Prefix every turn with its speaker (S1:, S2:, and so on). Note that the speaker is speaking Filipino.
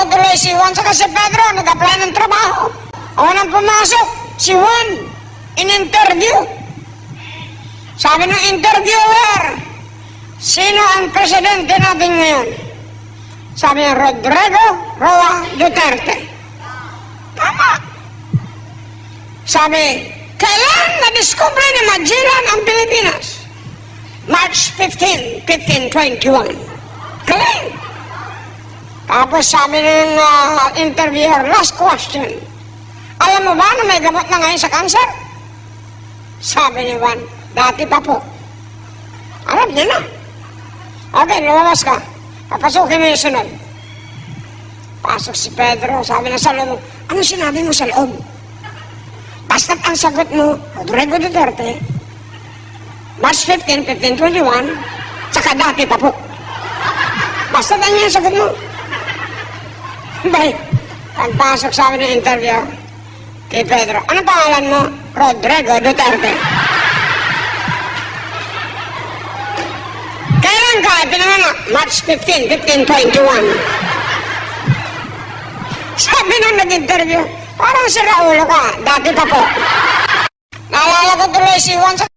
S1: ko tuloy si Juan saka si Pedro, nag-apply ng trabaho. Unang pumasok, si Juan, in-interview. Sabi ng interviewer, sino ang presidente natin ngayon? Sabi niya, Rodrigo Roa Duterte. Tama. Sabi, kailan na-discover ni Magellan ang Pilipinas? March 15, 1521. Kailan? Tapos sabi ng interviewer, last question. Alam mo ba na may gamot na ngayon sa cancer? Sabi ni Juan, dati pa po. Alam niya na. Okay, lumabas ka. Papasukin mo yung sunod. Pasok si Pedro, sabi na sa loob, ano sinabi mo sa loob? Basta't ang sagot mo, Rodrigo Duterte, March 15, 1521, saka dati pa po. Basta't ano yung sagot mo? Baik, pagpasok sabi ng interview kay Pedro, anong pangalan mo? Rodrigo Duterte. Kailan ka pinanganak? March 15, 1521. Sabi nung nag-interview, parang si Raulo ka, dati pa po. Naalala ko tuloy si Juan sa